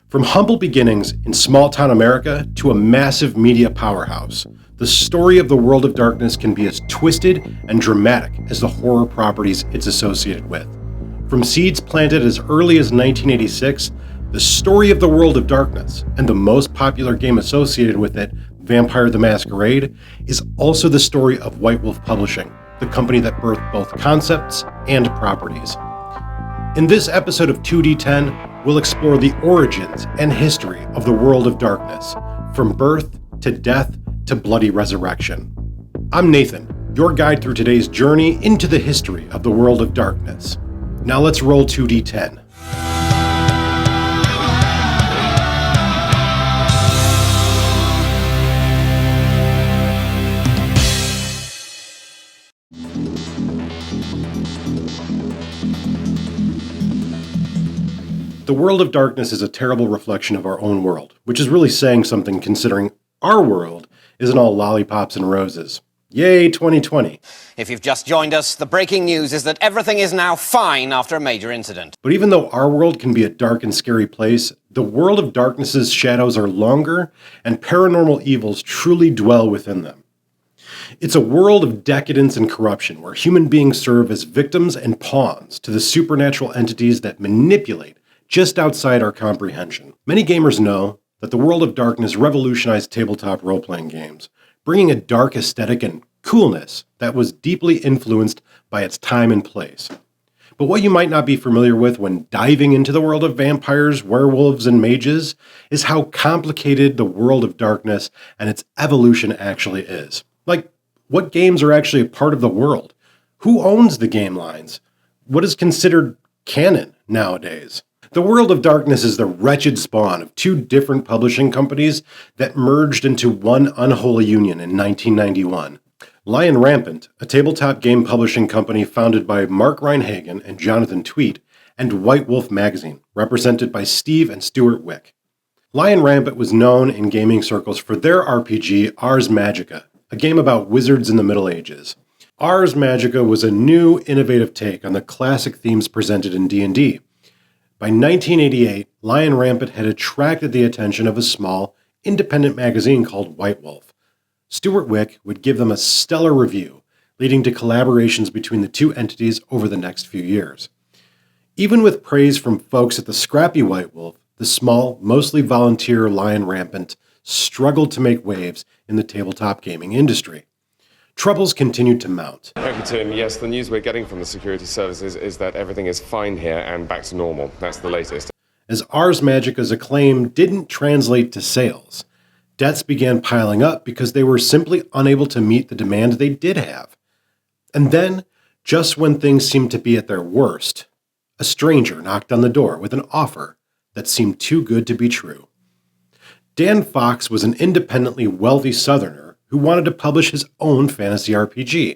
From humble beginnings in small-town America to a massive media powerhouse, the story of the World of Darkness can be as twisted and dramatic as the horror properties it's associated with. From seeds planted as early as 1986, the story of the World of Darkness, and the most popular game associated with it, Vampire the Masquerade, is also the story of White Wolf Publishing, the company that birthed both concepts and properties. In this episode of 2D10, we'll explore the origins and history of the World of Darkness, from birth to death to bloody resurrection. I'm Nathan, your guide through today's journey into the history of the World of Darkness. Now let's roll 2D10. The World of Darkness is a terrible reflection of our own world, which is really saying something considering our world isn't all lollipops and roses. Yay, 2020. If you've just joined us, the breaking news is that everything is now fine after a major incident. But even though our world can be a dark and scary place, the World of Darkness's shadows are longer, and paranormal evils truly dwell within them. It's a world of decadence and corruption where human beings serve as victims and pawns to the supernatural entities that manipulate just outside our comprehension. Many gamers know that the World of Darkness revolutionized tabletop role-playing games, bringing a dark aesthetic and coolness that was deeply influenced by its time and place. But what you might not be familiar with when diving into the world of vampires, werewolves, and mages is how complicated the World of Darkness and its evolution actually is. Like, what games are actually a part of the world? Who owns the game lines? What is considered canon nowadays? The World of Darkness is the wretched spawn of two different publishing companies that merged into one unholy union in 1991. Lion Rampant, a tabletop game publishing company founded by Mark Rein-Hagen and Jonathan Tweet, and White Wolf Magazine, represented by Steve and Stuart Wick. Lion Rampant was known in gaming circles for their RPG Ars Magica, a game about wizards in the Middle Ages. Ars Magica was a new, innovative take on the classic themes presented in D&D. By 1988, Lion Rampant had attracted the attention of a small, independent magazine called White Wolf. Stuart Wick would give them a stellar review, leading to collaborations between the two entities over the next few years. Even with praise from folks at the scrappy White Wolf, the small, mostly volunteer Lion Rampant struggled to make waves in the tabletop gaming industry. Troubles continued to mount. Thank you, Tim. Yes, the news we're getting from the security services is that everything is fine here and back to normal. That's the latest. As Ars Magica's acclaim didn't translate to sales, debts began piling up because they were simply unable to meet the demand they did have. And then, just when things seemed to be at their worst, a stranger knocked on the door with an offer that seemed too good to be true. Dan Fox was an independently wealthy Southerner who wanted to publish his own fantasy RPG.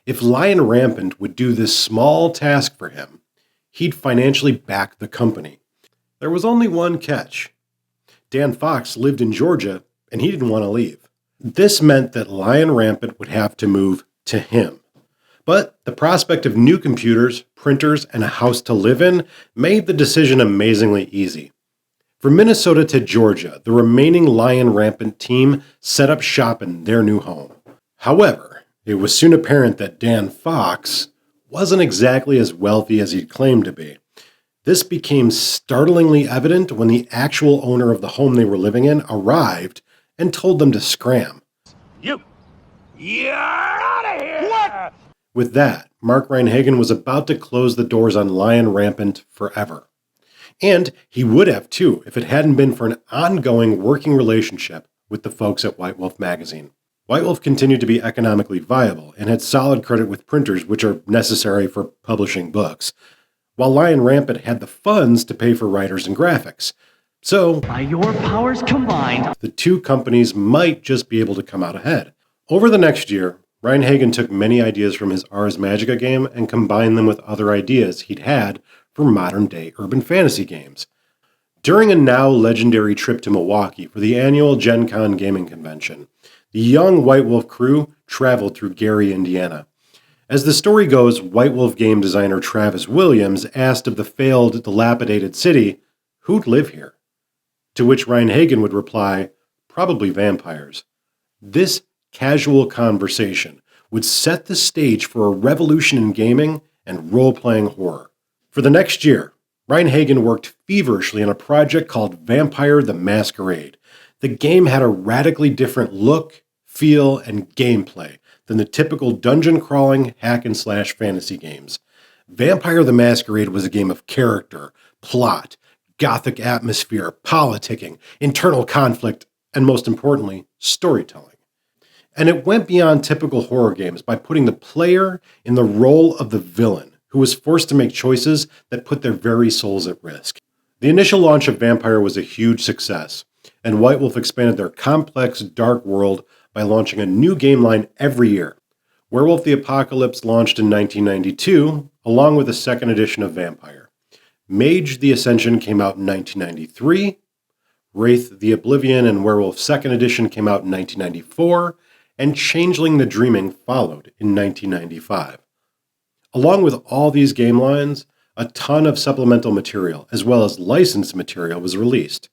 If Lion Rampant would do this small task for him, he'd financially back the company. There was only one catch. Dan Fox lived in Georgia, and he didn't want to leave. This meant that Lion Rampant would have to move to him. But the prospect of new computers, printers, and a house to live in made the decision amazingly easy. From Minnesota to Georgia, the remaining Lion Rampant team set up shop in their new home. However, it was soon apparent that Dan Fox wasn't exactly as wealthy as he'd claimed to be. This became startlingly evident when the actual owner of the home they were living in arrived and told them to scram. You're out of here! What? With that, Mark Rein-Hagen was about to close the doors on Lion Rampant forever. And he would have too, if it hadn't been for an ongoing working relationship with the folks at White Wolf Magazine. White Wolf continued to be economically viable and had solid credit with printers, which are necessary for publishing books, while Lion Rampant had the funds to pay for writers and graphics. So, by your powers combined, the two companies might just be able to come out ahead. Over the next year, Rein-Hagen took many ideas from his Ars Magica game and combined them with other ideas he'd had for modern-day urban fantasy games. During a now legendary trip to Milwaukee for the annual Gen Con gaming convention, the young White Wolf crew traveled through Gary, Indiana. As the story goes, White Wolf game designer Travis Williams asked of the failed, dilapidated city who'd live here. To which Ryan Hagan would reply, probably vampires. This casual conversation would set the stage for a revolution in gaming and role-playing horror. For the next year, Ryan Hagan worked feverishly on a project called Vampire the Masquerade. The game had a radically different look, feel, and gameplay than the typical dungeon-crawling hack-and-slash fantasy games. Vampire the Masquerade was a game of character, plot, gothic atmosphere, politicking, internal conflict, and most importantly, storytelling. And it went beyond typical horror games by putting the player in the role of the villain, who was forced to make choices that put their very souls at risk. The initial launch of Vampire was a huge success, and White Wolf expanded their complex, dark world by launching a new game line every year. Werewolf the Apocalypse launched in 1992, along with a second edition of Vampire. Mage the Ascension came out in 1993, Wraith the Oblivion and Werewolf 2nd Edition came out in 1994, and Changeling the Dreaming followed in 1995. Along with all these game lines, a ton of supplemental material, as well as licensed material, was released.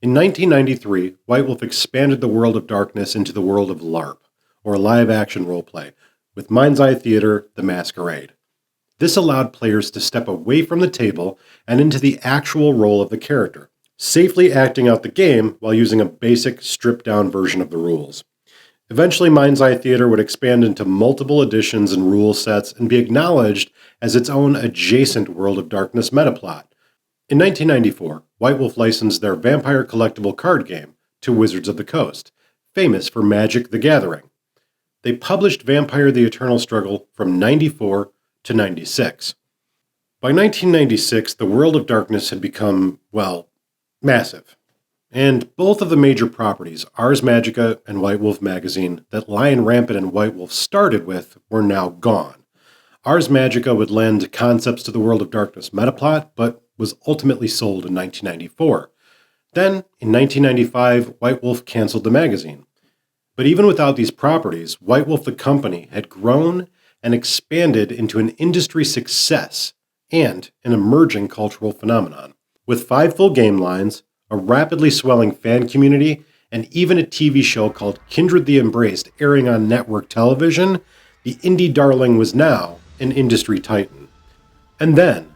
In 1993, White Wolf expanded the World of Darkness into the world of LARP, or live-action roleplay, with Mind's Eye Theater: The Masquerade. This allowed players to step away from the table and into the actual role of the character, safely acting out the game while using a basic, stripped-down version of the rules. Eventually, Mind's Eye Theater would expand into multiple editions and rule sets and be acknowledged as its own adjacent World of Darkness metaplot. In 1994, White Wolf licensed their Vampire collectible card game to Wizards of the Coast, famous for Magic: The Gathering. They published Vampire: The Eternal Struggle from 94 to 96. By 1996, the World of Darkness had become, well, massive. And both of the major properties, Ars Magica and White Wolf Magazine, that Lion Rampant and White Wolf started with, were now gone. Ars Magica would lend concepts to the World of Darkness metaplot, but was ultimately sold in 1994. Then, in 1995, White Wolf canceled the magazine. But even without these properties, White Wolf the company had grown and expanded into an industry success and an emerging cultural phenomenon. With 5 full game lines, a rapidly swelling fan community, and even a TV show called Kindred the Embraced airing on network television, the indie darling was now an industry titan. And then,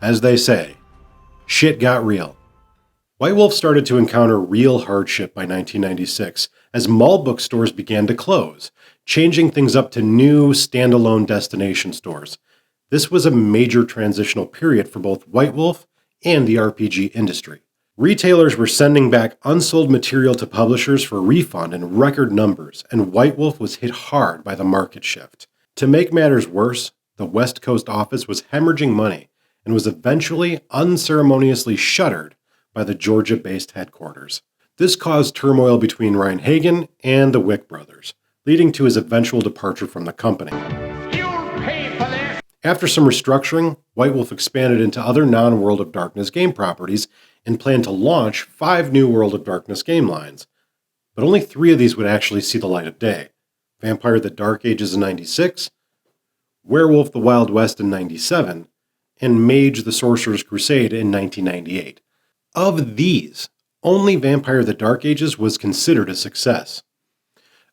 as they say, shit got real. White Wolf started to encounter real hardship by 1996 as mall bookstores began to close, changing things up to new, standalone destination stores. This was a major transitional period for both White Wolf and the RPG industry. Retailers were sending back unsold material to publishers for refund in record numbers, and White Wolf was hit hard by the market shift. To make matters worse, the West Coast office was hemorrhaging money and was eventually unceremoniously shuttered by the Georgia-based headquarters. This caused turmoil between Ryan Hagan and the Wick brothers, leading to his eventual departure from the company. You'll pay for this! After some restructuring, White Wolf expanded into other non-World of Darkness game properties and planned to launch 5 new World of Darkness game lines. But only 3 of these would actually see the light of day: Vampire: The Dark Ages in 96, Werewolf: The Wild West in 97, and Mage: The Sorcerer's Crusade in 1998. Of these, only Vampire: The Dark Ages was considered a success.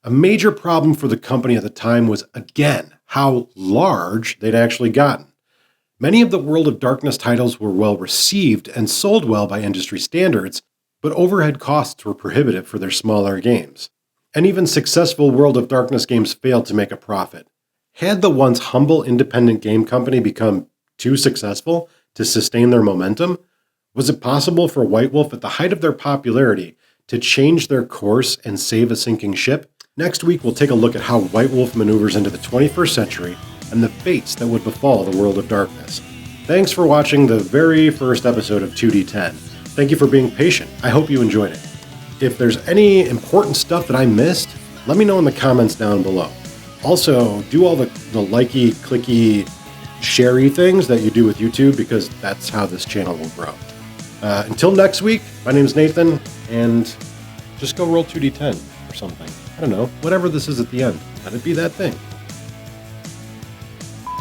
A major problem for the company at the time was, again, how large they'd actually gotten. Many of the World of Darkness titles were well received and sold well by industry standards, but overhead costs were prohibitive for their smaller games. And even successful World of Darkness games failed to make a profit. Had the once humble independent game company become too successful to sustain their momentum? Was it possible for White Wolf at the height of their popularity to change their course and save a sinking ship? Next week, we'll take a look at how White Wolf maneuvers into the 21st century and the fates that would befall the World of Darkness. Thanks for watching the very first episode of 2D10. Thank you for being patient. I hope you enjoyed it. If there's any important stuff that I missed, let me know in the comments down below. Also, do all the likey, clicky, sharey things that you do with YouTube, because that's how this channel will grow. Until next week, my name's Nathan, and just go roll 2D10 or something. I don't know, whatever this is at the end. Let it be that thing.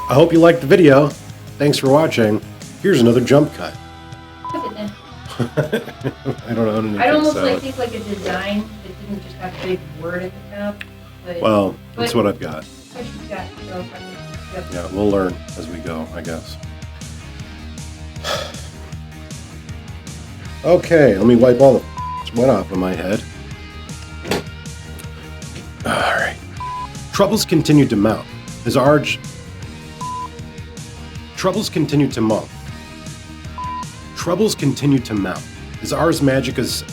I hope you liked the video. Thanks for watching. Here's another jump cut. I don't know anything I'd almost salad. think like a design that didn't just have a big word at the top. But, Well, that's but- what I've got. What you've got, so, yep. Yeah, we'll learn as we go, I guess. Okay, let me wipe all the sweat off of my head. Alright. Troubles continued to mount as Troubles continued to mount. Troubles continued to mount as Ars Magica's.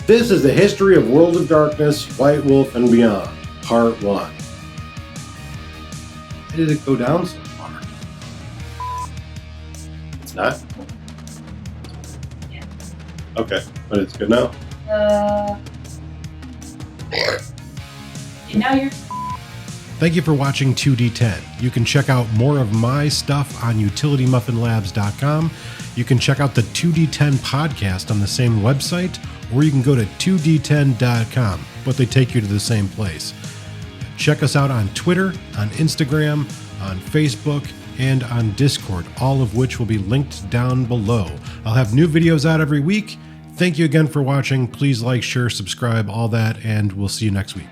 This is the history of World of Darkness, White Wolf, and Beyond, Part 1. Why did it go down so far? It's not? Yeah. Okay, but it's good now. And now you're. Thank you for watching 2D10. You can check out more of my stuff on utilitymuffinlabs.com. You can check out the 2D10 podcast on the same website, or you can go to 2d10.com, but they take you to the same place. Check us out on Twitter, on Instagram, on Facebook, and on Discord, all of which will be linked down below. I'll have new videos out every week. Thank you again for watching. Please like, share, subscribe, all that, and we'll see you next week.